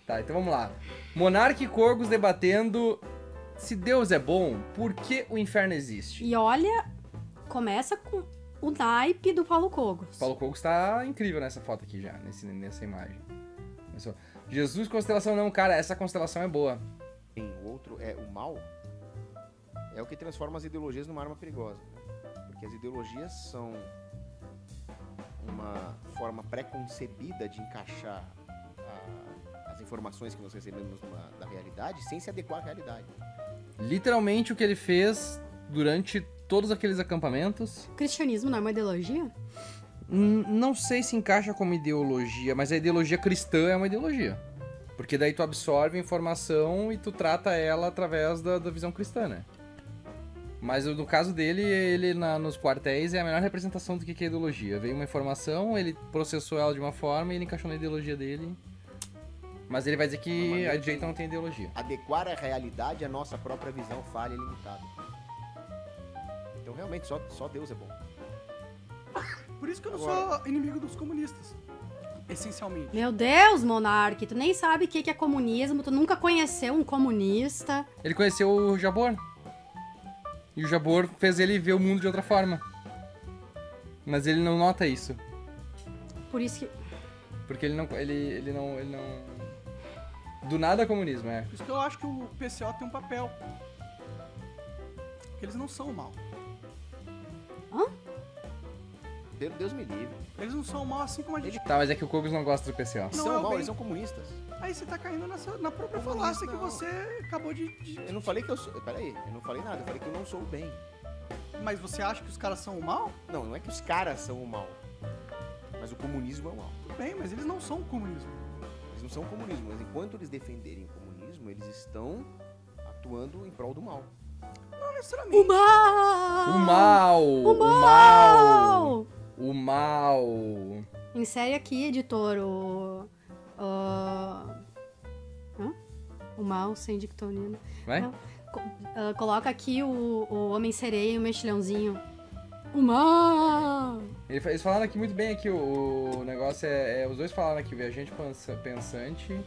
Tá, então vamos lá. Monark e Corgos debatendo se Deus é bom, por que o inferno existe? E olha, começa com o naipe do Paulo Cogos. Paulo Cogos tá incrível nessa foto aqui já, nessa imagem. Jesus, constelação não, cara, essa constelação é boa. O outro é o mal, é o que transforma as ideologias numa arma perigosa, né? Porque as ideologias são uma forma pré-concebida de encaixar as informações que nós recebemos da realidade sem se adequar à realidade. Literalmente o que ele fez durante todos aqueles acampamentos. O cristianismo não é uma ideologia? Não sei se encaixa como ideologia, mas a ideologia cristã é uma ideologia. Porque daí tu absorve a informação e tu trata ela através da visão cristã, né? Mas no caso dele, ele nos quartéis é a melhor representação do que é ideologia. Veio uma informação, ele processou ela de uma forma e ele encaixou na ideologia dele. Mas ele vai dizer que a direita não tem ideologia. Adequar a realidade à nossa própria visão falha e limitada. Então realmente só Deus é bom. Por isso que eu não sou inimigo dos comunistas. Essencialmente. Meu Deus, Monark, tu nem sabe o que é comunismo, tu nunca conheceu um comunista. Ele conheceu o Jabor. E o Jabor fez ele ver o mundo de outra forma. Mas ele não nota isso. Por isso que... Porque ele não... Do nada é comunismo, é. Por isso que eu acho que o PCO tem um papel. Porque eles não são o mal. Hã? Deus me livre. Eles não são o mal assim como a gente... Tá, mas é que o Cogos não gosta do PCO. Eles Não, são é o mal, bem. eles são comunistas. Aí você tá caindo na própria falácia que você acabou de... Eu não falei que eu sou... Peraí, eu não falei nada, eu falei que eu não sou o bem. Mas você acha que os caras são o mal? Não é que os caras são o mal. Mas o comunismo é o mal. Tudo bem, mas eles não são o comunismo. Eles não são o comunismo, mas enquanto eles defenderem o comunismo, eles estão atuando em prol do mal. Não necessariamente. O mal! O mal! O O mal! mal! O mal! Insere aqui, editor, o mal sem dictonina. Vai? Não. Coloca aqui o Homem-Sereia e o Mexilhãozinho. O mal! Eles falaram aqui muito bem aqui, o negócio os dois falaram aqui, o Viajante Pensante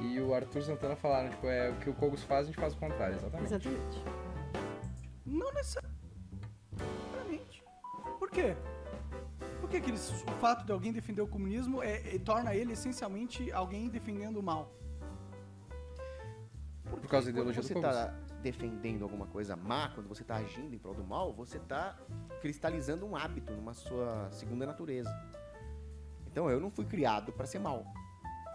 e o Arthur Santana falaram, tipo, o que o Cogos faz, a gente faz o contrário, exatamente. Exatamente. Não necessariamente. Por quê? Por que o fato de alguém defender o comunismo torna ele essencialmente alguém defendendo o mal? Por causa da ideologia do Quando Cogos. você está defendendo alguma coisa má, quando você está agindo em prol do mal, você está cristalizando um hábito numa sua segunda natureza. Então eu não fui criado para ser mal.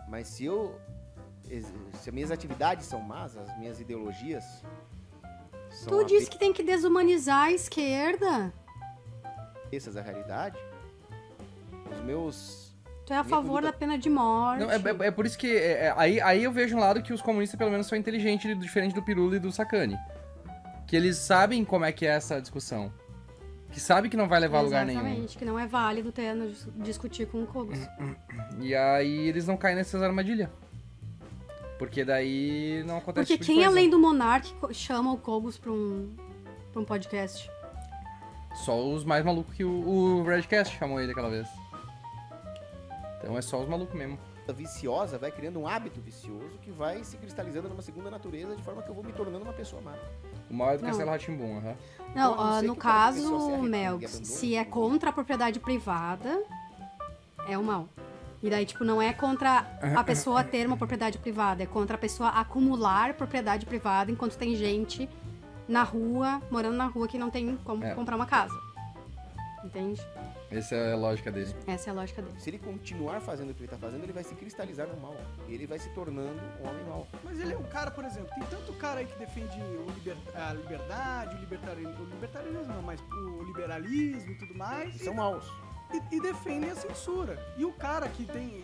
Mas se as minhas atividades são más, as minhas ideologias são Tu disse que tem que desumanizar a esquerda. avessas à realidade, os meus... Tu é a favor da pena de morte. Não, é por isso que... aí eu vejo um lado que os comunistas, pelo menos, são inteligentes, diferente do Pirula e do Sacani. Que eles sabem como é que é essa discussão. Que sabem que não vai levar a lugar nenhum. Exatamente, que não é válido discutir com o Cogos. E aí eles não caem nessas armadilhas. Porque daí não acontece Porque esse tipo de quem coisa. além do Monark chama o Cogos pra um podcast? Só os mais malucos que o Redcast chamou ele aquela vez. Então é só os malucos mesmo. viciosa vai criando um hábito vicioso que vai se cristalizando numa segunda natureza, de forma que eu vou me tornando uma pessoa má. O mal é do Não. Castelo Rá-Tim-Bum, aham. Não, Eu não sei no que cada caso, pessoa se arrepende, Melks, abandona se é tudo. contra a propriedade privada, é o mal. E daí, tipo, não é contra a pessoa ter uma propriedade privada, é contra a pessoa acumular propriedade privada enquanto tem gente na rua, morando na rua, que não tem como É. comprar uma casa. Entende? Essa é a lógica dele. Essa é a lógica dele. Se ele continuar fazendo o que ele está fazendo, ele vai se cristalizar no mal. E ele vai se tornando um homem mau. Mas ele é um cara, por exemplo, tem tanto cara aí que defende a liberdade, o libertarianismo não, mas o liberalismo e tudo mais. E são maus. E defendem a censura. E o cara que tem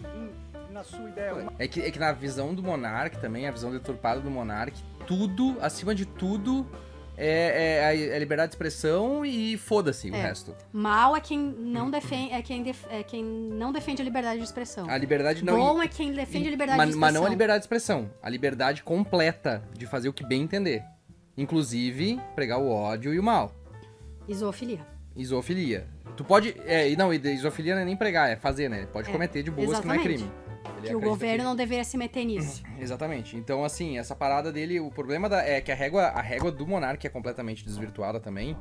na sua ideia uma... É que na visão do Monark também, a visão deturpada do Monark, tudo, acima de tudo, é a liberdade de expressão e foda-se o resto. Mal é quem não defende, quem não defende a liberdade de expressão. A liberdade não... Bom é quem defende a liberdade de expressão. Mas não a liberdade de expressão, a liberdade completa de fazer o que bem entender. Inclusive, pregar o ódio e o mal. Isofilia. Isofilia. Tu pode... isofilia não é nem pregar, é fazer, né? Pode cometer de boas que não é exatamente. crime. Ele Que o acredita governo não deveria se meter nisso. Exatamente. Então, assim, essa parada dele, o problema é que a régua do monarca é completamente desvirtuada também,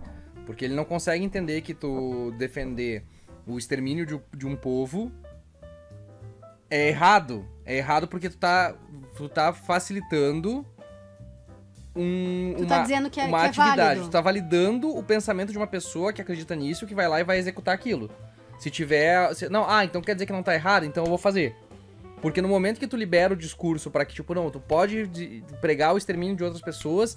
porque ele não consegue entender que tu defender o extermínio de um povo é errado. É errado porque tu tá facilitando Tu tá dizendo que é uma que é atividade. válido. Tu tá validando o pensamento de uma pessoa que acredita nisso, que vai lá e vai executar aquilo. Se tiver... não, então quer dizer que não tá errado? Então eu vou fazer. Porque no momento que tu libera o discurso pra que, tipo, não, tu pode pregar o extermínio de outras pessoas,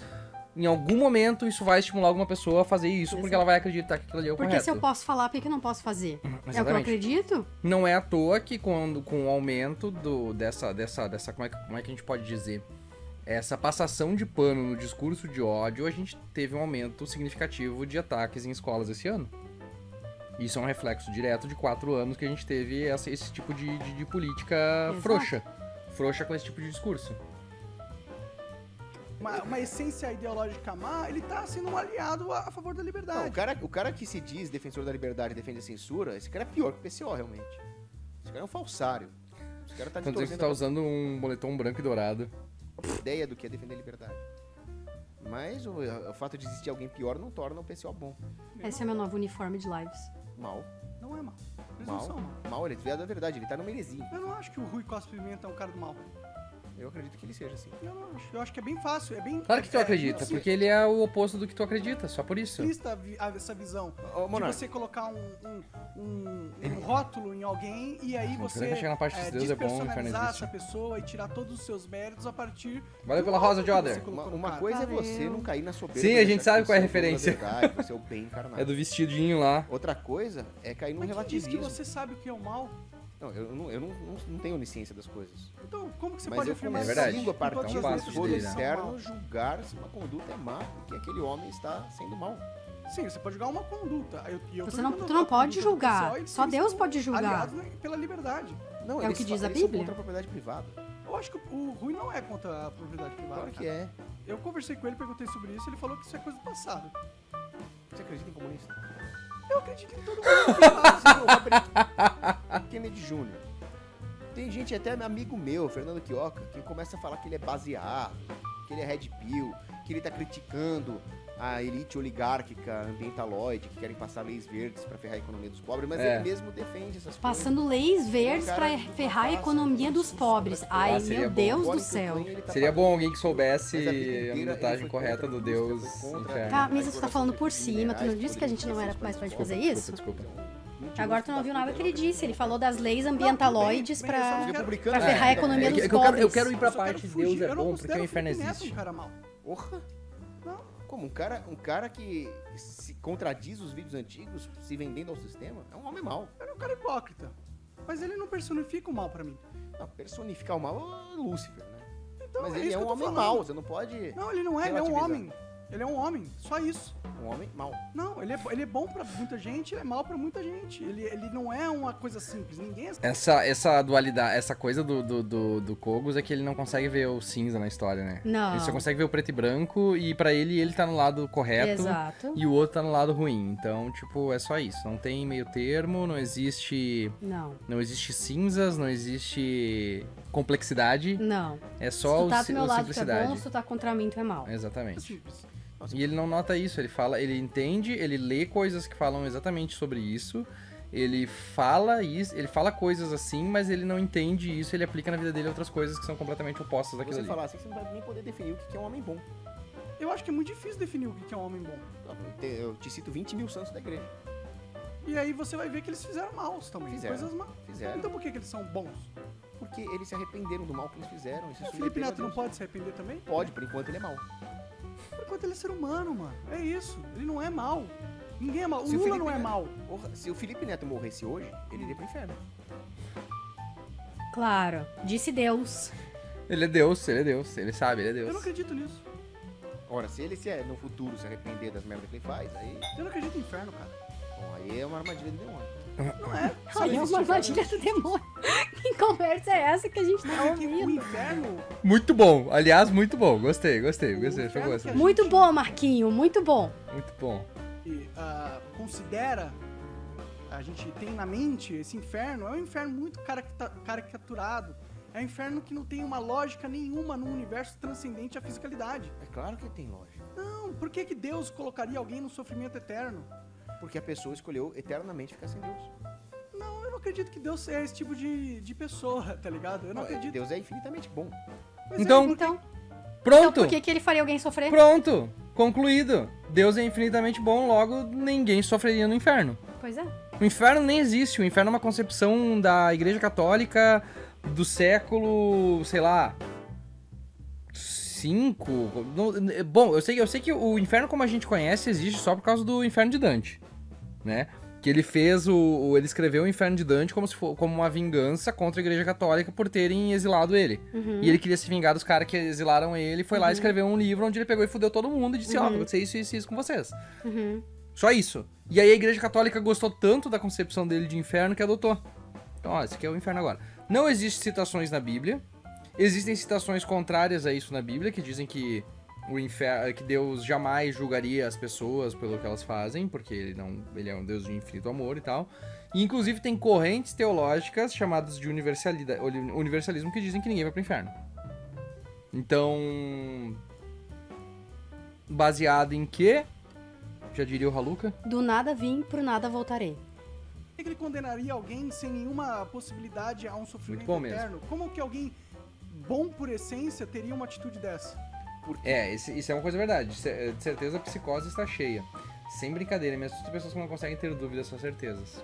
em algum momento isso vai estimular alguma pessoa a fazer isso, porque ela vai acreditar que aquilo ali é o Porque correto. se eu posso falar, por que eu não posso fazer? É o que eu Exatamente. acredito? Não é à toa que com o aumento dessa como é que a gente pode dizer? Essa passação de pano no discurso de ódio, a gente teve um aumento significativo de ataques em escolas esse ano. Isso é um reflexo direto de 4 anos que a gente teve esse tipo de política Exato. frouxa. Frouxa com esse tipo de discurso. Uma essência ideológica má, ele tá sendo um aliado a favor da liberdade. Não, o cara que se diz defensor da liberdade e defende a censura, esse cara é pior que o PCO, realmente. Esse cara é um falsário. Esse cara tá Então dizer que distorcendo tu tá usando um moletom branco e dourado. a ideia do que é defender a liberdade. Mas o fato de existir alguém pior não torna o PCO bom. Esse é meu novo uniforme de lives. Mal. Não é mal. Eles não são Mal. mal. Mal, ele é desviado da verdade, ele tá numa heresia. Eu não acho que o Rui Costa Pimenta é um cara do mal. Eu acredito que ele seja assim. Eu não acho. Eu acho que é bem fácil. É bem. Claro que tu acredita, porque ele é o oposto do que tu acredita, só por isso. Exista essa visão Ô, de Monark. você colocar um rótulo em alguém e aí Quando você chegar na parte dos deuses é bom, o inferno despersonalizar existe. essa pessoa e tirar todos os seus méritos a partir Valeu do pela rótulo rosa, que você Joder. colocou no Uma cara. coisa é Valeu. você não cair na soberba. Sim, de a gente achar sabe que qual é a você dono da referência. verdade, você é o bem encarnado. É do vestidinho lá. Outra coisa é cair num Mas quem disse que relativismo. você sabe o que é o mal? Não, eu não tenho onisciência das coisas. Então, como que você Mas pode eu afirmar É consigo, verdade. a enquanto partir as É um do passo outras de foro dele, coisas né? são externo mal? julgar se uma conduta é má, porque aquele homem está sendo mal. Sim, você pode julgar uma conduta. Tu não pode julgar. Só Deus pode julgar. Aliados pela liberdade. Não, É o eles que diz a eles são Bíblia? contra a propriedade privada. Eu acho que o Rui não é contra a propriedade privada. Claro que cara. é. Eu conversei com ele, perguntei sobre isso, ele falou que isso é coisa do passado. Você acredita em comunista? Eu acredito em todo mundo que fala. Você viu o Robert Kennedy Jr. Tem gente, até amigo meu, Fernando Quioca, que começa a falar que ele é baseado, que ele é red pill, que ele tá criticando a elite oligárquica ambientaloide, que querem passar leis verdes pra ferrar a economia dos pobres, mas É. ele mesmo defende essas Passando leis verdes Cara, pra não ferrar a passa economia dos isso, pobres. isso, Ai, seria meu bom. Deus coisas. do céu. Seria bom alguém que soubesse Mas a vida a inteira minutagem ele foi correta contra do a Deus indústria, foi contra inferno. Tá, Misa, tu tá falando por cima. Tu não disse que a gente não era mais pode fazer isso? Desculpa. Agora tu não ouviu nada que ele disse. Ele falou das leis ambientaloides Não, tudo bem, pra, eu só Republicano, pra ferrar a economia É dos que pobres. eu quero ir pra Eu só quero parte de fugir. Deus é Eu não bom, porque o considero inferno Felipe Neto existe. um cara mau. Porra! Não. Como um cara que se contradiz os vídeos antigos, se vendendo ao sistema, é um homem mau. Ele é um cara hipócrita. Mas ele não personifica o mal pra mim. Não, personificar o mal é Lúcifer, né? Então, Mas é ele isso é que um eu tô homem falando. mau, você não pode... Não, ele não é, ele é um relativizar. homem. Ele é um homem, só isso. Um homem mau. Não, ele é bom pra muita gente, ele é mal pra muita gente. Ele não é uma coisa simples, ninguém é... Essa dualidade, essa coisa do Kogos é que ele não consegue ver o cinza na história, né? Não. Ele só consegue ver o preto e branco e pra ele tá no lado correto Exato. e o outro tá no lado ruim. Então, tipo, é só isso. Não tem meio termo, não existe cinzas, não existe complexidade. Não. É Se só tu tá do meu a lado, tu é simplicidade. bom. Se tu tá contra mim, tu é mal. Exatamente. simples. E ele não nota isso, ele entende, ele lê coisas que falam exatamente sobre isso, ele fala coisas assim, mas ele não entende isso, ele aplica na vida dele outras coisas que são completamente opostas Se daquilo você ali. falar assim, você não vai nem poder definir o que é um homem bom. Eu acho que é muito difícil definir o que é um homem bom. Eu te cito 20 mil santos da igreja. E aí você vai ver que eles fizeram maus também. Fizeram. Coisas más. Fizeram. Então por que eles são bons? Porque eles se arrependeram do mal que eles fizeram. E se O Felipe submeteram a Neto não Deus. pode se arrepender também? Pode, por enquanto ele é mau. Enquanto ele é ser humano, mano. É isso. Ele não é mal. Ninguém é mal. O Se o Lula Felipe não é Neto- mal. Porra, se o Felipe Neto morresse hoje, ele iria pro inferno. Claro. Disse Deus. Ele é Deus, ele sabe, ele é Eu não Deus. acredito nisso. Ora, se ele no futuro se arrepender das merdas que ele faz, aí, Eu não acredito em inferno, cara. bom, aí é uma armadilha do demônio. Não é. Só Ai, é existe uma inferno. armadilha do demônio. Que conversa é essa que a gente tá Porque o ouvindo? inferno... Muito bom, aliás, muito bom, gostei, foi inferno boa que essa. a Muito bom, Marquinho. Muito bom. Muito bom. considera, a gente tem na mente esse inferno, é um inferno muito caricaturado, É um inferno que não tem uma lógica nenhuma num universo transcendente à fisicalidade. É claro que tem lógica. Não, por que Deus colocaria alguém no sofrimento eterno? Porque a pessoa escolheu eternamente ficar sem Deus. Não, eu não acredito que Deus é esse tipo de pessoa, tá ligado? Eu não acredito. Deus é infinitamente bom. Mas Então- porque- Então Pronto! por que ele faria alguém sofrer? Pronto! Concluído. Deus é infinitamente bom, logo ninguém sofreria no inferno. Pois é. O inferno nem existe. O inferno é uma concepção da Igreja Católica do século, sei lá, 5. Bom, eu sei que o inferno como a gente conhece existe só por causa do Inferno de Dante, né? Que ele fez ele escreveu o Inferno de Dante como se for como uma vingança contra a Igreja Católica por terem exilado ele. E ele queria se vingar dos caras que exilaram ele, foi lá e escreveu um livro onde ele pegou e fudeu todo mundo e disse, ó, vai acontecer isso, isso e isso com vocês. Só isso. E aí a Igreja Católica gostou tanto da concepção dele de inferno que adotou. Então, ó, esse aqui é o inferno agora. Não existem citações na Bíblia. Existem citações contrárias a isso na Bíblia, que dizem que que Deus jamais julgaria as pessoas pelo que elas fazem, porque ele é um Deus de infinito amor e tal. E, inclusive, tem correntes teológicas chamadas de universalismo que dizem que ninguém vai pro inferno. Então, baseado em quê? Já diria o Haluka? Do nada vim, pro nada voltarei. Por que ele condenaria alguém sem nenhuma possibilidade a um sofrimento Muito bom mesmo. eterno? Como que alguém bom por essência teria uma atitude dessa? Isso é uma coisa verdade. De certeza a psicose está cheia. Sem brincadeira, mesmo as pessoas que não conseguem ter dúvidas são certezas.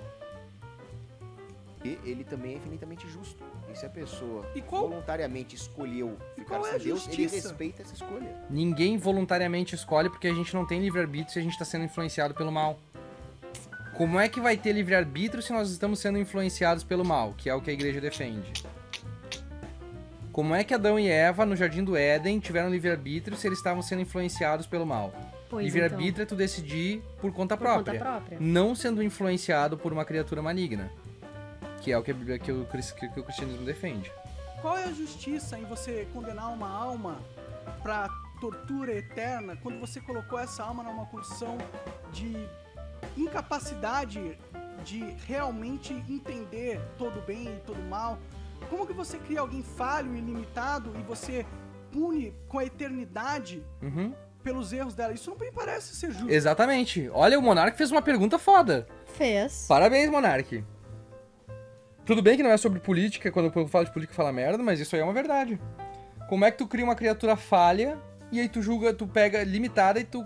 E ele também é infinitamente justo. E se a pessoa E qual- voluntariamente escolheu ficar qual é sem a Deus, ele justiça? respeita essa escolha. Ninguém voluntariamente escolhe porque a gente não tem livre-arbítrio se a gente está sendo influenciado pelo mal. Como é que vai ter livre-arbítrio se nós estamos sendo influenciados pelo mal, que é o que a igreja defende? Como é que Adão e Eva, no Jardim do Éden, tiveram livre-arbítrio se eles estavam sendo influenciados pelo mal? Pois Livre-arbítrio é tu decidir por conta Por conta própria, própria. não sendo influenciado por uma criatura maligna, que é o que a Bíblia, que o cristianismo defende. Qual é a justiça em você condenar uma alma pra tortura eterna quando você colocou essa alma numa condição de incapacidade de realmente entender todo o bem e todo o mal? Como que você cria alguém falho e limitado e você pune com a eternidade Uhum. pelos erros dela? Isso não me parece ser justo. Exatamente. Olha, o Monark fez uma pergunta foda. Fez. Parabéns, Monark. Tudo bem que não é sobre política, quando eu falo de política fala merda, mas isso aí é uma verdade. Como é que tu cria uma criatura falha e aí tu julga, tu pega limitada e tu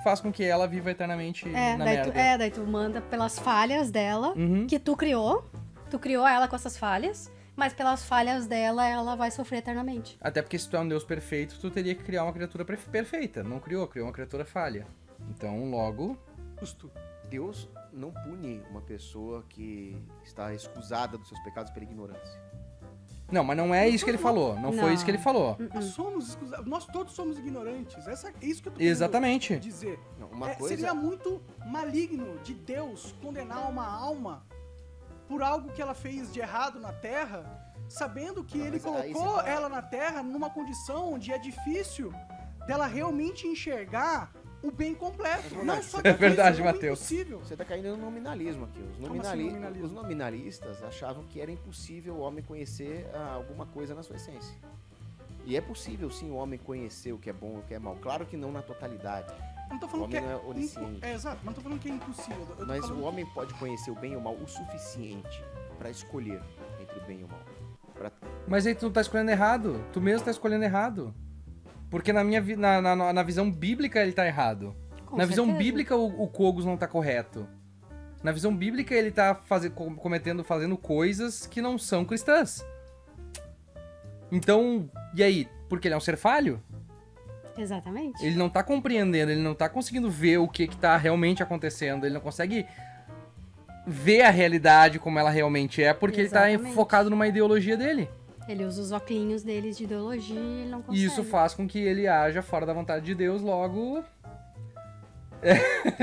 faz com que ela viva eternamente na merda? Daí tu manda pelas falhas dela, Uhum. que tu criou ela com essas falhas, mas pelas falhas dela ela vai sofrer eternamente. Até porque se tu é um deus perfeito, tu teria que criar uma criatura perfeita. Não criou uma criatura falha. Então, logo... Justo. Deus não pune uma pessoa que está excusada dos seus pecados pela ignorância. Não, mas não é isso que ele falou. Não foi Não. isso que ele falou. Nós todos somos ignorantes. É isso que eu tô querendo Exatamente. dizer. Não, uma coisa... Seria muito maligno de Deus condenar uma alma por algo que ela fez de errado na Terra, sabendo que ele mas aí colocou você tá- ela na Terra numa condição onde é difícil dela realmente enxergar o bem completo. Mas, Não Monark, só é verdade, difícil, como Mateus. impossível. Você está caindo no nominalismo aqui. Como assim nominalismo? Os nominalistas achavam que era impossível o homem conhecer alguma coisa na sua essência. E é possível, sim, o homem conhecer o que é bom e o que é mal. Claro que não na totalidade. Eu não tô O falando homem que não é onisciente. exato, mas não tô falando que é impossível. Eu tô Mas falando o homem pode conhecer o bem e o mal o suficiente para escolher entre o bem e o mal. Mas aí tu não tá escolhendo errado. Tu mesmo tá escolhendo errado. Porque na visão bíblica ele tá errado. Com Na visão certeza. bíblica o Kogos não tá correto. Na visão bíblica ele tá fazendo coisas que não são cristãs. Então, e aí? Porque ele é um ser falho? Exatamente. Ele não tá compreendendo, ele não tá conseguindo ver o que tá realmente acontecendo, ele não consegue ver a realidade como ela realmente é, porque ele tá Exatamente. focado numa ideologia dele. Ele usa os óculos deles de ideologia e ele não E consegue. isso faz com que ele haja fora da vontade de Deus, logo...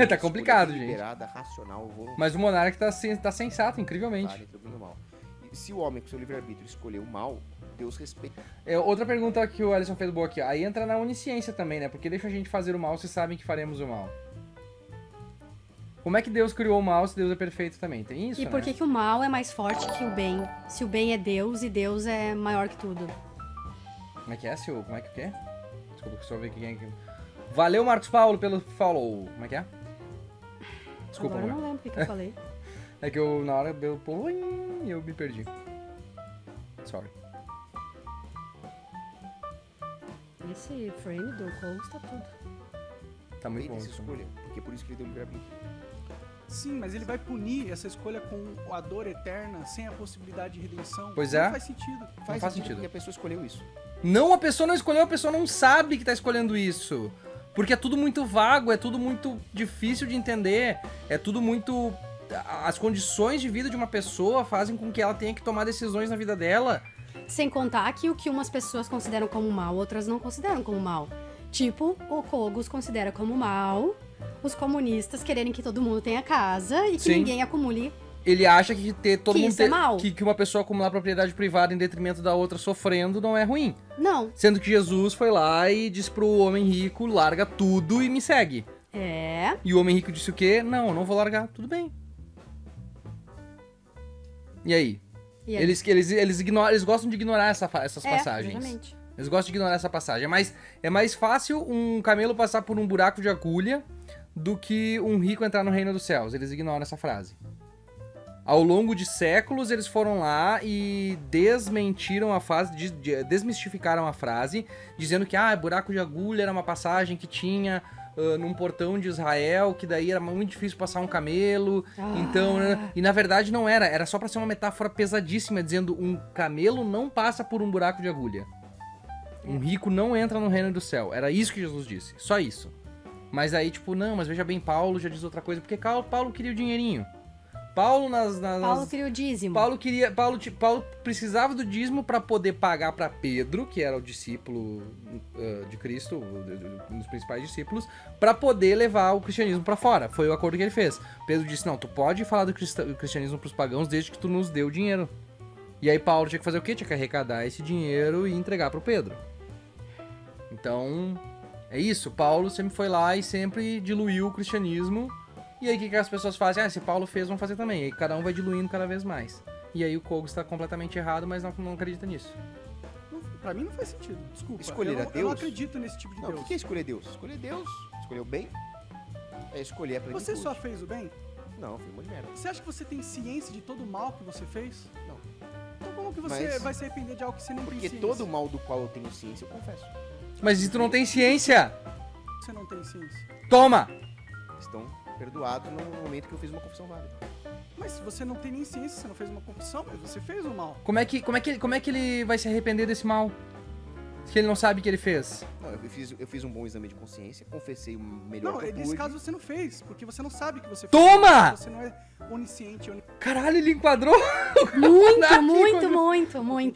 tá complicado, Escolha gente. deliberada, racional, voluntária Mas o Monark tá sensato, incrivelmente. entre o bem e o mal. E se o homem com seu livre-arbítrio escolher o mal, Deus respeita. Outra pergunta que o Alisson fez boa aqui. Aí entra na onisciência também, né? Porque deixa a gente fazer o mal se sabem que faremos o mal. Como é que Deus criou o mal se Deus é perfeito também? Tem isso, E por né? que o mal é mais forte que o bem? Se o bem é Deus e Deus é maior que tudo. Como é que é, Sil? Como é que o quê? Desculpa, só ver quem é que... Valeu, Marcos Paulo, pelo follow. Como é que é? Desculpa, Agora eu amor. não lembro o que eu falei. É que eu, na hora, eu me perdi. Sorry. Esse frame do Coles tá tudo. Tá muito Feita bom essa isso. escolha, porque é por isso que ele deu o livre-arbítrio. Sim, mas ele vai punir essa escolha com a dor eterna, sem a possibilidade de redenção. Pois Não é. faz sentido. Faz sentido. Porque a pessoa escolheu isso. Não, a pessoa não escolheu, a pessoa não sabe que tá escolhendo isso. Porque é tudo muito vago, é tudo muito difícil de entender, é tudo muito... As condições de vida de uma pessoa fazem com que ela tenha que tomar decisões na vida dela. Sem contar que o que umas pessoas consideram como mal, outras não consideram como mal. Tipo, o Kogos considera como mal os comunistas quererem que todo mundo tenha casa e que Sim. ninguém acumule. Ele acha que ter todo Que mundo isso é mal. que uma pessoa acumular propriedade privada em detrimento da outra sofrendo não é ruim. Não. Sendo que Jesus foi lá e disse pro homem rico, larga tudo e me segue. É. E o homem rico disse o quê? Não, eu não vou largar, tudo bem. E aí? E aí? Eles gostam de ignorar essas passagens. Exatamente. Eles gostam de ignorar essa passagem. É mais fácil um camelo passar por um buraco de agulha do que um rico entrar no reino dos céus. Eles ignoram essa frase. Ao longo de séculos, eles foram lá e desmentiram a frase, desmistificaram a frase, dizendo que buraco de agulha era uma passagem que tinha num portão de Israel, que daí era muito difícil passar um camelo. Então, e na verdade não era só pra ser uma metáfora pesadíssima, dizendo um camelo não passa por um buraco de agulha. Um rico não entra no reino do céu. Era isso que Jesus disse, só isso. Mas aí, tipo, não, mas veja bem, Paulo já diz outra coisa, porque Paulo queria o dinheirinho. Paulo Paulo queria o dízimo. Paulo precisava do dízimo para poder pagar para Pedro, que era o discípulo de Cristo, um dos principais discípulos, para poder levar o cristianismo para fora. Foi o acordo que ele fez. Pedro disse: "Não, tu pode falar do cristianismo para os pagãos desde que tu nos dê o dinheiro". E aí Paulo tinha que fazer o quê? Tinha que arrecadar esse dinheiro e entregar para o Pedro. Então, é isso. Paulo sempre foi lá e sempre diluiu o cristianismo. E aí o que as pessoas fazem? Se Paulo fez, vão fazer também. E aí cada um vai diluindo cada vez mais. E aí o Kogos está completamente errado, mas não acredita nisso. Pra mim não faz sentido. Desculpa. Escolher eu a não Deus? acredito nesse tipo de Não, Deus. o que é escolher Deus? Escolher Deus, escolher o bem, é escolher a plenitude. Você só fez o bem? Não, eu fui um monte de merda. Você acha que você tem ciência de todo o mal que você fez? Não. Então como que você Mas- vai se arrepender de algo que você não tem Porque ciência? todo o mal do qual eu tenho ciência, eu confesso. Mas se tu não tem ciência, Você não tem ciência. toma! Estão perdoados no momento que eu fiz uma confissão válida. Mas se você não tem nem ciência, você não fez uma confissão, mas você fez o mal. Como é que ele vai se arrepender desse mal? Se ele não sabe o que ele fez. Não, eu fiz um bom exame de consciência, confessei o melhor Não, que eu nesse pude. caso você não fez, porque você não sabe que você Toma! fez. Você não é onisciente. Caralho, ele enquadrou! Muito.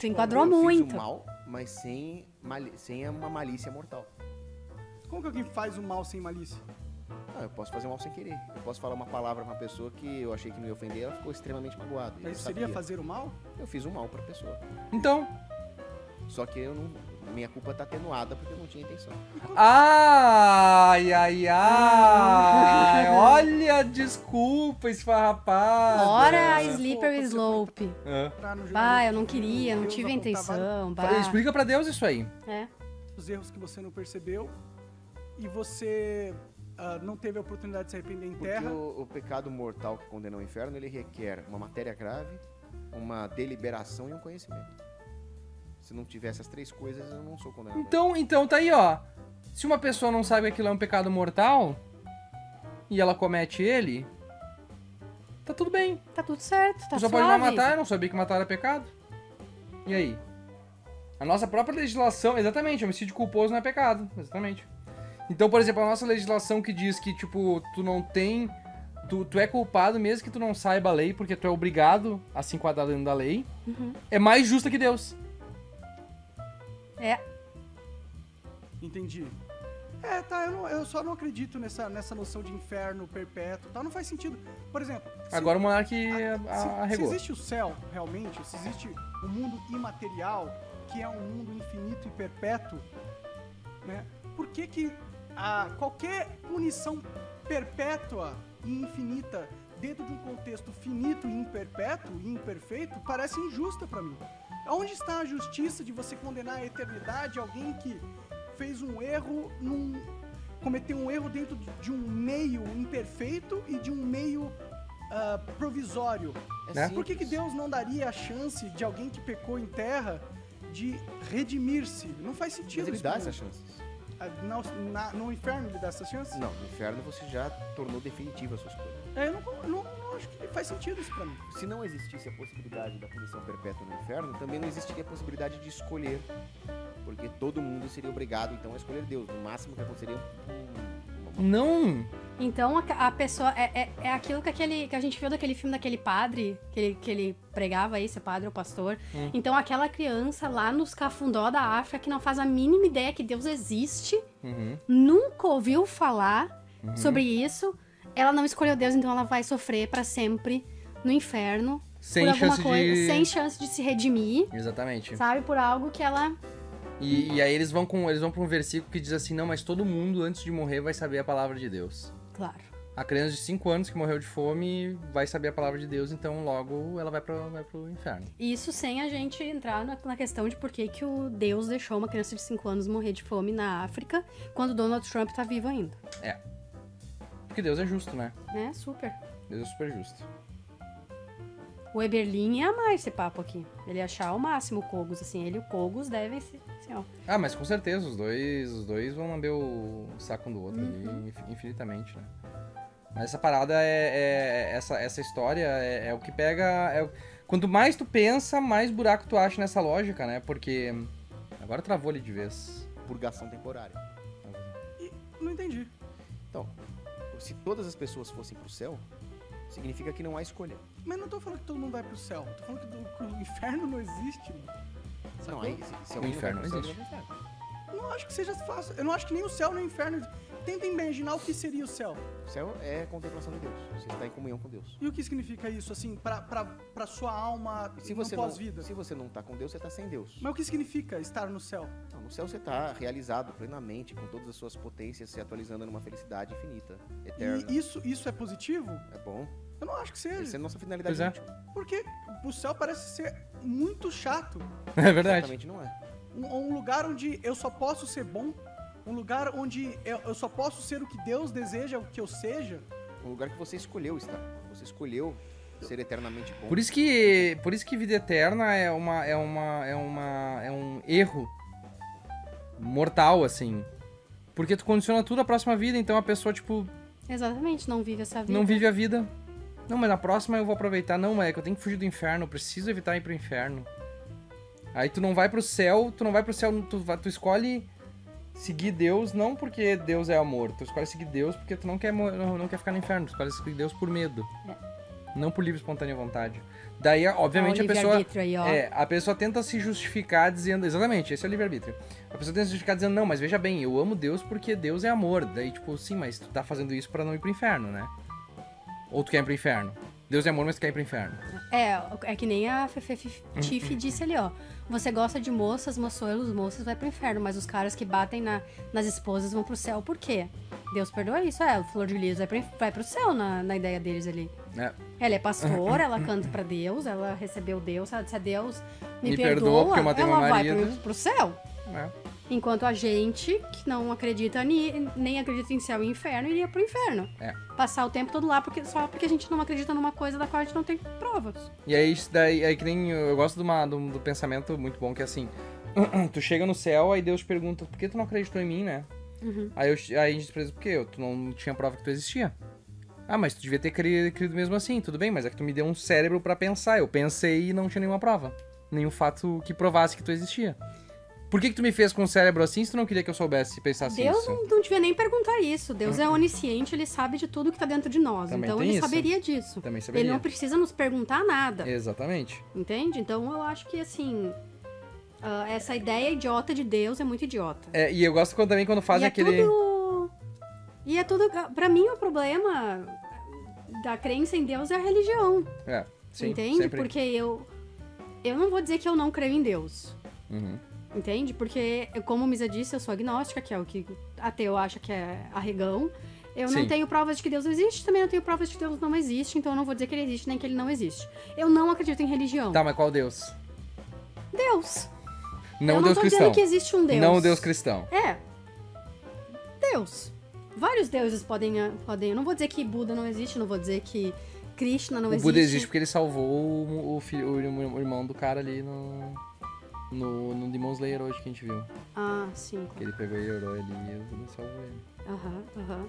Enquadrou eu muito. Fiz o mal, mas sem uma malícia mortal. Como que alguém faz o mal sem malícia? Não, eu posso fazer um mal sem querer. Eu posso falar uma palavra pra uma pessoa que eu achei que não ia ofender, ela ficou extremamente magoada. Mas Eu isso seria sabia. fazer o mal? Eu fiz um mal pra pessoa. Então. Só que eu não. Minha culpa tá atenuada porque eu não tinha intenção. Ai. Olha, desculpa, esfarrapada. Ora, É. Sleeper Pô, você Slope. Pra no Bah, eu julgamento não queria, não Deus tive a apontar intenção. Bah. Explica pra Deus isso aí. É. os erros que você não percebeu e você não teve a oportunidade de se arrepender em Porque terra. o pecado mortal que condena ao inferno, ele requer uma matéria grave, uma deliberação e um conhecimento. Se não tiver essas três coisas, eu não sou condenado. Então tá aí, ó. Se uma pessoa não sabe que aquilo é um pecado mortal e ela comete ele, tá tudo bem. Tá tudo certo, tá A pessoa suave. pode não matar, eu não sabia que matar era pecado. E aí? A nossa própria legislação, exatamente, homicídio culposo não é pecado, exatamente. Então, por exemplo, a nossa legislação que diz que, tipo, tu não tem... Tu é culpado mesmo que tu não saiba a lei, porque tu é obrigado a se enquadrar dentro da lei, é mais justa que Deus. É. Entendi. Eu só não acredito nessa noção de inferno perpétuo, tá? Não faz sentido. Por exemplo, Agora o monarca se arregou. existe o céu, realmente, se existe um mundo imaterial, que é um mundo infinito e perpétuo, né? Por que qualquer punição perpétua e infinita dentro de um contexto finito e imperpétuo e imperfeito parece injusta para mim. Onde está a justiça de você condenar a eternidade alguém que fez um erro, cometeu um erro dentro de um meio imperfeito e de um meio provisório? Por que Deus não daria a chance de alguém que pecou em terra de redimir-se? Não faz sentido. Mas ele isso dá pra mim. essas chances. No inferno ele dá essas chances? Não, no inferno você já tornou definitiva a sua escolha. Eu não acho que faz sentido isso pra mim. Se não existisse a possibilidade da punição perpétua no inferno, também não existiria a possibilidade de escolher. Porque todo mundo seria obrigado, então, a escolher Deus. No máximo que aconteceria Não! Então a pessoa. É aquilo que a gente viu daquele filme daquele padre, que ele pregava aí, ser padre ou pastor. Então aquela criança lá nos cafundó da África que não faz a mínima ideia que Deus existe, nunca ouviu falar sobre isso, ela não escolheu Deus, então ela vai sofrer pra sempre no inferno. Sem por alguma chance coisa, de... sem chance de se redimir, Exatamente. sabe? Por algo que ela. E aí eles vão pra um versículo que diz assim, não, mas todo mundo antes de morrer vai saber a palavra de Deus. Claro. A criança de 5 anos que morreu de fome vai saber a palavra de Deus, então logo ela vai pro inferno. Isso sem a gente entrar na questão de por que o Deus deixou uma criança de 5 anos morrer de fome na África quando Donald Trump tá vivo ainda. É. Porque Deus é justo, né? Né? Super. Deus é super justo. O Eberlin ia amar esse papo aqui. Ele ia achar o máximo o Kogos, assim. Ele e o Kogos devem ser, assim, ó. Ah, mas com certeza, os dois vão lamber o saco um do outro ali infinitamente, né? Mas essa parada essa história é o que pega... Quanto mais tu pensa, mais buraco tu acha nessa lógica, né? Porque... Agora travou ali de vez. purgação temporária. E não entendi. Então, se todas as pessoas fossem pro céu, significa que não há escolha. Mas não tô falando que todo mundo vai pro céu. Tô falando que o inferno não existe. Não, aí, se alguém inferno vai pro céu, existe. ele vai pro inferno. Não acho que seja fácil. Eu não acho que nem o céu nem o inferno. Tentem imaginar o que seria o céu. O céu é a contemplação de Deus. Você está em comunhão com Deus. E o que significa isso, assim, pra sua alma Se no você pós-vida? se você não está com Deus, você está sem Deus. Mas o que significa estar no céu? Não, no céu você está realizado plenamente, com todas as suas potências, se atualizando numa felicidade infinita, eterna. E isso é positivo? É bom. Eu não acho que seja. Essa é a nossa finalidade Pois é. útil. Porque o céu parece ser muito chato. É verdade. Exatamente não é. Um lugar onde eu só posso ser bom. Um lugar onde eu só posso ser o que Deus deseja que eu seja. Um lugar que você escolheu estar. Você escolheu ser eternamente bom. Por isso que vida eterna é um erro mortal, assim. Porque tu condiciona tudo à próxima vida, então a pessoa, tipo, Exatamente, não vive essa vida. não vive a vida. Não, mas na próxima eu vou aproveitar. Não, mas é que eu tenho que fugir do inferno, eu preciso evitar ir pro inferno. Aí tu não vai pro céu, tu escolhe seguir Deus não porque Deus é amor, tu escolhe seguir Deus porque tu não quer ficar no inferno, tu escolhe seguir Deus por medo. Não por livre e espontânea vontade. Daí, obviamente, Ó, o a pessoa... livre-arbítrio aí, ó. a pessoa tenta se justificar dizendo... Exatamente, esse é o livre-arbítrio. A pessoa tenta se justificar dizendo, não, mas veja bem, eu amo Deus porque Deus é amor. Daí, tipo, sim, mas tu tá fazendo isso pra não ir pro inferno, né? Ou tu quer ir pro inferno. Deus é amor, mas tu quer ir pro inferno. É que nem a Fefe Tiff disse ali, ó. Você gosta de moças, moçoelos, moças, vai pro inferno. Mas os caras que batem nas esposas vão pro céu. Por quê? Deus perdoa isso. O Flor de Lis vai pro céu na ideia deles ali. Ela é pastora, ela canta pra Deus, ela recebeu Deus. Ela disse, Deus me perdoa, porque eu matei meu ela vai marido. pro céu. É. Enquanto a gente, que não acredita nem acredita em céu e inferno, iria pro inferno. Passar o tempo todo lá só porque a gente não acredita numa coisa da qual a gente não tem provas. E aí, isso daí, aí que nem... Eu gosto do pensamento muito bom, que é assim... Tu chega no céu, aí Deus te pergunta, por que tu não acreditou em mim, né? Aí a gente diz, por quê? Tu não tinha prova que tu existia. Ah, mas tu devia ter crido mesmo assim, tudo bem, mas é que tu me deu um cérebro pra pensar. Eu pensei e não tinha nenhuma prova. Nenhum fato que provasse que tu existia. Por que tu me fez com o cérebro assim se tu não queria que eu soubesse e pensasse Deus isso? não devia nem perguntar isso. Deus é onisciente, ele sabe de tudo que tá dentro de nós. Também então tem ele isso. saberia disso. Também saberia. Ele não precisa nos perguntar nada. Exatamente. Entende? Então eu acho que assim. Essa ideia idiota de Deus é muito idiota. E eu gosto também quando fazem aquele... E é tudo. Pra mim, o problema da crença em Deus é a religião. Sim, entende? sempre. Porque eu não vou dizer que eu não creio em Deus. Uhum. Entende? Porque, como o Misa disse, eu sou agnóstica, que é o que ateu acha que é arregão. Eu Sim. não tenho provas de que Deus existe, também não tenho provas de que Deus não existe, então eu não vou dizer que ele existe nem que ele não existe. Eu não acredito em religião. Tá, mas qual Deus? Deus. Não eu o não Deus tô cristão. dizendo que existe um Deus. Não o Deus cristão. É. Deus. Vários deuses podem. Eu não vou dizer que Buda não existe, não vou dizer que Krishna não O existe. Buda existe porque ele salvou o irmão do cara ali no Demon Slayer hoje que a gente viu. Ah, sim. Que ele pegou e orou ali e o Buda salvou ele. Aham.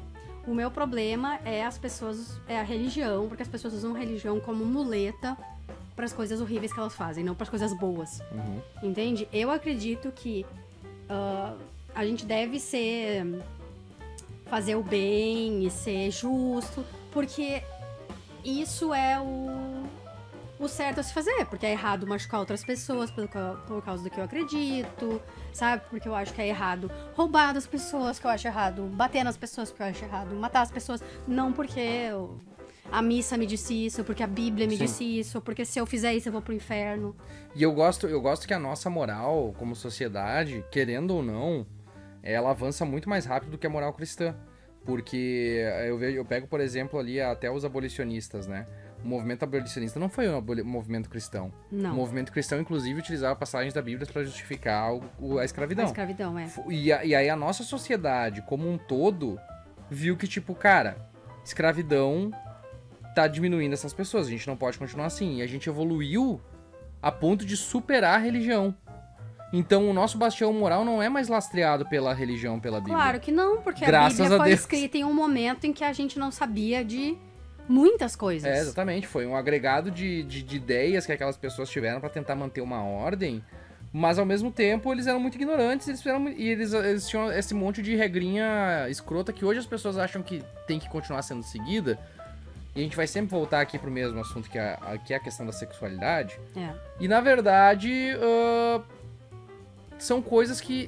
O meu problema é a religião, porque as pessoas usam religião como muleta para as coisas horríveis que elas fazem, não para as coisas boas. Uhum. Entende? Eu acredito que a gente deve fazer o bem e ser justo, porque isso é o certo a se fazer, porque é errado machucar outras pessoas por causa do que eu acredito, sabe? Porque eu acho que é errado roubar das pessoas, que eu acho errado bater nas pessoas, porque eu acho errado matar as pessoas, não porque a missa me disse isso, porque a Bíblia me Sim. disse isso, porque se eu fizer isso eu vou pro inferno. E eu gosto que a nossa moral, como sociedade, querendo ou não, ela avança muito mais rápido do que a moral cristã. Porque eu pego, por exemplo, ali até os abolicionistas, né? O movimento abolicionista não foi um movimento cristão. Não. O movimento cristão, inclusive, utilizava passagens da Bíblia para justificar a escravidão. A escravidão, é. E aí a nossa sociedade, como um todo, viu que, tipo, cara, escravidão tá diminuindo essas pessoas, a gente não pode continuar assim. E a gente evoluiu a ponto de superar a religião. Então o nosso bastião moral não é mais lastreado pela religião, pela Bíblia. Claro que não, porque Graças a Bíblia a foi Deus. escrita em um momento em que a gente não sabia de muitas coisas. É, exatamente. Foi um agregado de ideias que aquelas pessoas tiveram pra tentar manter uma ordem, mas ao mesmo tempo eles eram muito ignorantes, eles tinham esse monte de regrinha escrota que hoje as pessoas acham que tem que continuar sendo seguida. E a gente vai sempre voltar aqui pro mesmo assunto que é a questão da sexualidade. É. E na verdade, são coisas que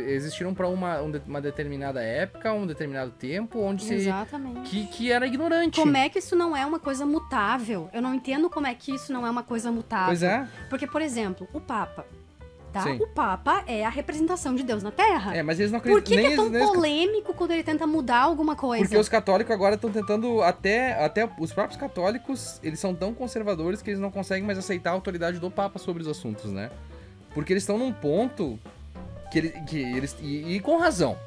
existiram pra uma determinada época, um determinado tempo, onde Exatamente. que era ignorante. Como é que isso não é uma coisa mutável? Eu não entendo como é que isso não é uma coisa mutável. Pois é. Porque, por exemplo, o Papa, tá? Sim. O Papa é a representação de Deus na Terra. É, mas eles não Por acreditam que, que é tão polêmico quando ele tenta mudar alguma coisa? Porque os católicos agora estão tentando, até os próprios católicos, eles são tão conservadores que eles não conseguem mais aceitar a autoridade do Papa sobre os assuntos, né? Porque eles estão num ponto e com razão.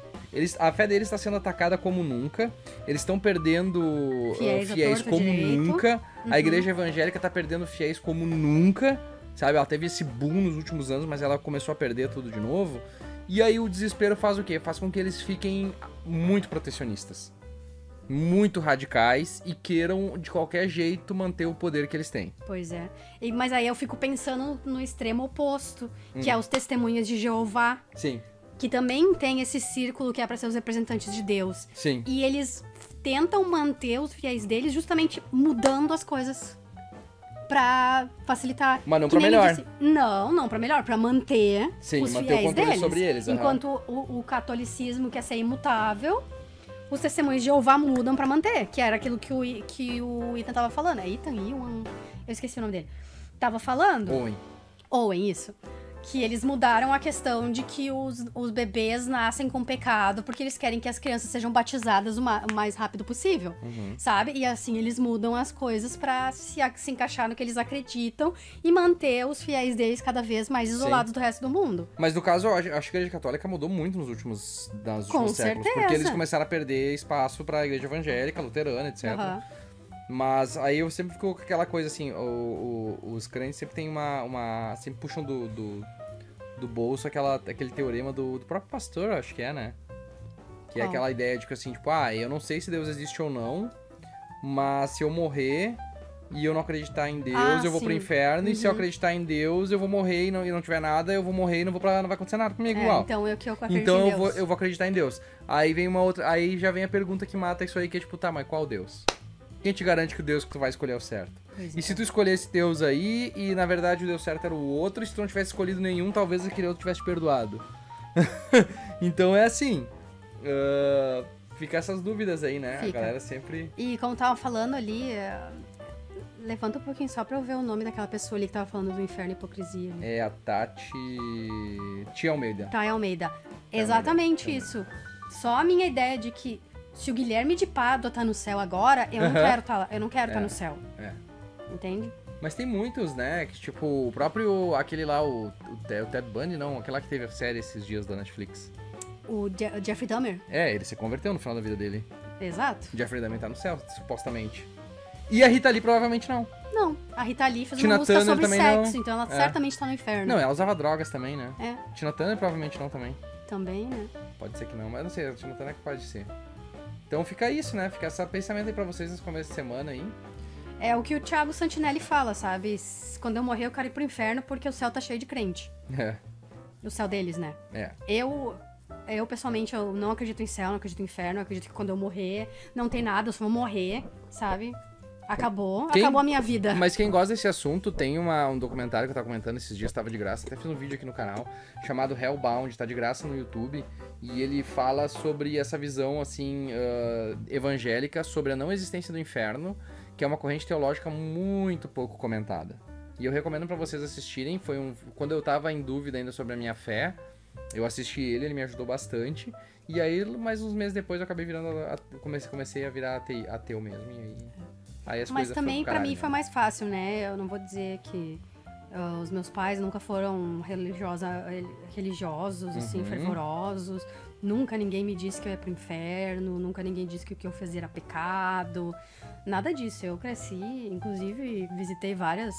A fé deles está sendo atacada como nunca. Eles estão perdendo fiéis como nunca. Uhum. A igreja evangélica está perdendo fiéis como nunca. Sabe? Ela teve esse boom nos últimos anos, mas ela começou a perder tudo de novo. E aí o desespero faz o quê? Faz com que eles fiquem muito protecionistas. Muito radicais e queiram, de qualquer jeito, manter o poder que eles têm. Pois é. Mas aí eu fico pensando no extremo oposto, que é os testemunhas de Jeová, Sim, que também tem esse círculo que é para ser os representantes de Deus. sim. E eles tentam manter os fiéis deles justamente mudando as coisas pra facilitar. Mas não Que pra nem ele melhor. disse. Não pra melhor, pra manter Sim, os manter o fiéis controle deles. sobre eles, aham. Enquanto o catolicismo quer ser imutável, os testemunhos de Jeová mudam pra manter, que era aquilo que o Ethan tava falando. É Ethan? Iwan? Eu esqueci o nome dele. Tava falando? Owen, isso. Que eles mudaram a questão de que os bebês nascem com pecado porque eles querem que as crianças sejam batizadas o mais rápido possível, sabe? E assim eles mudam as coisas pra se encaixar no que eles acreditam e manter os fiéis deles cada vez mais isolados do resto do mundo. Mas no caso, eu acho que a Igreja Católica mudou muito nos últimos séculos. certeza. Porque eles começaram a perder espaço pra Igreja Evangélica, luterana, etc. Aham. Mas aí eu sempre fico com aquela coisa assim, os crentes sempre tem sempre puxam do bolso aquele teorema do próprio pastor, acho que é, né? Que é Qual? aquela ideia de que assim, tipo, eu não sei se Deus existe ou não, mas se eu morrer e eu não acreditar em Deus, eu vou pro sim. inferno, e se eu acreditar em Deus, eu vou morrer e não tiver nada, eu vou morrer e não vai acontecer nada comigo igual. Então eu acredito Então em Deus. eu vou acreditar em Deus. Aí vem aí já vem a pergunta que mata isso aí, que é tipo, tá, mas qual Deus? Quem te garante que o Deus que tu vai escolher é o certo? Pois E é. se tu escolhesse Deus aí, e na verdade o Deus certo era o outro, e se tu não tivesse escolhido nenhum, talvez aquele outro tivesse te perdoado. Então é assim, fica essas dúvidas aí, né? Fica. A galera sempre... E como tava falando ali, levanta um pouquinho só pra eu ver o nome daquela pessoa ali que tava falando do inferno e hipocrisia. É a Tati... Tia Almeida. Thay Almeida. Exatamente isso. Só a minha ideia de que Se o Guilherme de Pádua tá no céu agora, eu não quero tá, eu não quero tá no céu. É. Entende? Mas tem muitos, né? Que tipo, o próprio. Aquele lá, o Ted Bundy, não. Aquela que teve a série esses dias da Netflix. O Jeffrey Dahmer. É, ele se converteu no final da vida dele. Exato. Jeffrey Dahmer tá no céu, supostamente. E a Rita Lee provavelmente não. Não, a Rita Lee fez Tina uma música Turner sobre também sexo, não. então ela É. certamente tá no inferno. Não, ela usava drogas também, né? É, Tina Turner provavelmente não também. também, né? Pode ser que não, mas não sei, a Tina Turner é que pode ser. Então fica isso, né? Fica esse pensamento aí pra vocês nesse começo de semana aí. É o que o Thiago Santinelli fala, sabe? Quando eu morrer, eu quero ir pro inferno porque o céu tá cheio de crente. É, O céu deles, né? é. Eu pessoalmente, eu não acredito em céu, não acredito em inferno. Eu acredito que quando eu morrer, não tem nada, eu só vou morrer, sabe? Acabou a minha vida. Mas quem gosta desse assunto, tem um documentário que eu tava comentando esses dias, tava de graça, até fiz um vídeo aqui no canal, chamado Hellbound, tá de graça no YouTube, e ele fala sobre essa visão, assim, evangélica, sobre a não existência do inferno, que é uma corrente teológica muito pouco comentada. E eu recomendo pra vocês assistirem, quando eu tava em dúvida ainda sobre a minha fé, eu assisti ele me ajudou bastante, e aí, mais uns meses depois, eu acabei comecei a virar ateu mesmo, e aí as Mas coisas também, foram pro pra caralho, mim, né? foi mais fácil, né? Eu não vou dizer que os meus pais nunca foram religiosos, assim, fervorosos. Nunca ninguém me disse que eu ia pro inferno. Nunca ninguém disse que o que eu fazia era pecado. Nada disso. Eu cresci, inclusive, visitei várias...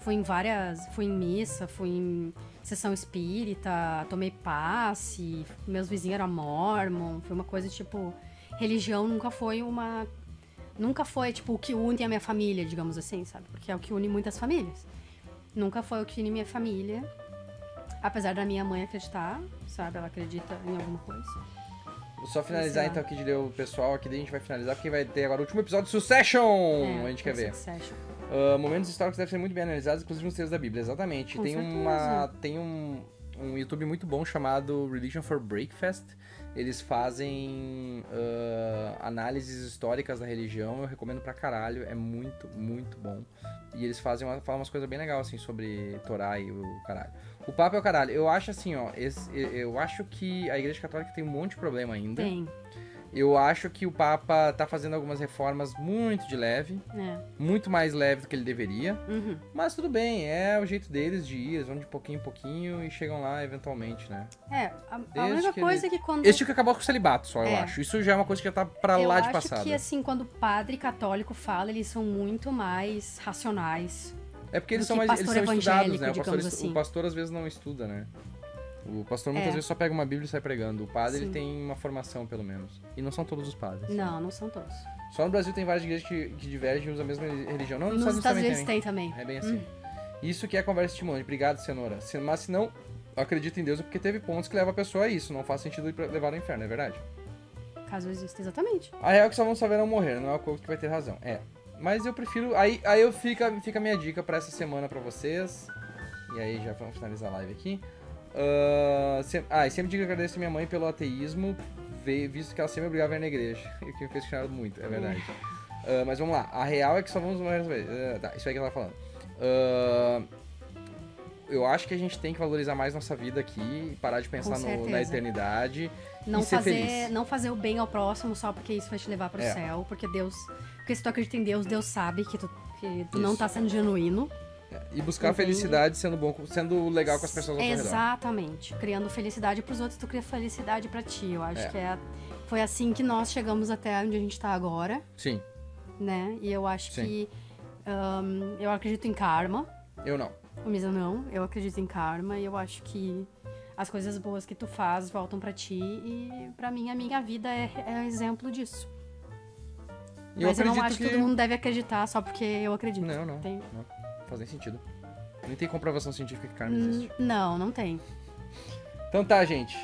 Fui em missa, fui em sessão espírita, tomei passe, meus vizinhos eram mormon. Foi uma coisa, tipo... Religião nunca foi, tipo, o que une a minha família, digamos assim, sabe? Porque é o que une muitas famílias. Nunca foi o que une minha família. Apesar da minha mãe acreditar, sabe? Ela acredita em alguma coisa. Vou só finalizar Sei lá. então aqui de ler o pessoal, aqui daí a gente vai finalizar, porque vai ter agora o último episódio de Succession! A gente quer ver. Succession. Momentos históricos devem ser muito bem analisados, inclusive nos textos da Bíblia, exatamente. Com Tem certeza. tem um YouTube muito bom chamado Religion for Breakfast. Eles fazem análises históricas da religião, eu recomendo pra caralho, é muito, muito bom. E eles falam umas coisas bem legais, assim, sobre Torá e o caralho. O papo é o caralho. Eu acho assim, ó, eu acho que a Igreja Católica tem um monte de problema ainda. Tem. Eu acho que o Papa tá fazendo algumas reformas muito de leve, muito mais leve do que ele deveria. Uhum. Mas tudo bem, é o jeito deles de ir, eles vão de pouquinho em pouquinho e chegam lá eventualmente, né? A Desde única que coisa é que quando... Esse tinha que acabar com o celibato só, eu É. acho. Isso já é uma coisa que já tá pra lá de Eu acho passada. que, assim, quando o padre católico fala, eles são muito mais racionais. É porque eles do são que mais eles são pastor estudados, né? evangélico, digamos assim. O pastor às vezes não estuda, né? O pastor muitas É. vezes só pega uma Bíblia e sai pregando. O padre, Sim. ele tem uma formação, pelo menos. E não são todos os padres. Não, não são todos. Só no Brasil tem várias igrejas que divergem e usam a mesma religião. Não, Nos Estados Unidos também. tem também. É bem assim. Isso que é conversa estimulante. Obrigado, Cenoura. Mas se não acredita em Deus é porque teve pontos que levam a pessoa a isso. Não faz sentido levar ao inferno, é verdade? Caso exista, exatamente. A real é que só vão saber não morrer, não é o Coco que vai ter razão. É. Mas eu prefiro... Aí fica a minha dica pra essa semana pra vocês. E aí já vamos finalizar a live aqui. E sempre digo que agradeço a minha mãe pelo ateísmo, visto que ela sempre me obrigava a ir na igreja. E que me fez questionar muito, é verdade. Mas vamos lá, a real é que só vamos morrer essa vez. Tá, isso aí que ela tá falando. Eu acho que a gente tem que valorizar mais nossa vida aqui e parar de pensar Com certeza. na eternidade Não e ser feliz. não fazer o bem ao próximo só porque isso vai te levar pro É. céu. Porque se tu acredita em Deus, Deus sabe que tu não Isso. tá sendo genuíno. E buscar Entende? felicidade sendo bom, sendo legal com as pessoas ao seu redor. Exatamente. Criando felicidade pros outros, tu cria felicidade pra ti. Eu acho É. que foi assim que nós chegamos até onde a gente tá agora, Sim, né? E eu acho Sim. que eu acredito em karma. eu não. O Misa não, eu acredito em karma e eu acho que as coisas boas que tu faz voltam pra ti e pra mim a minha vida é exemplo disso. E Mas eu não acredito acho que todo mundo deve acreditar só porque eu acredito. Não. Tem- Não faz nem sentido. Nem tem comprovação científica que karma existe. Não tem. Então tá, gente.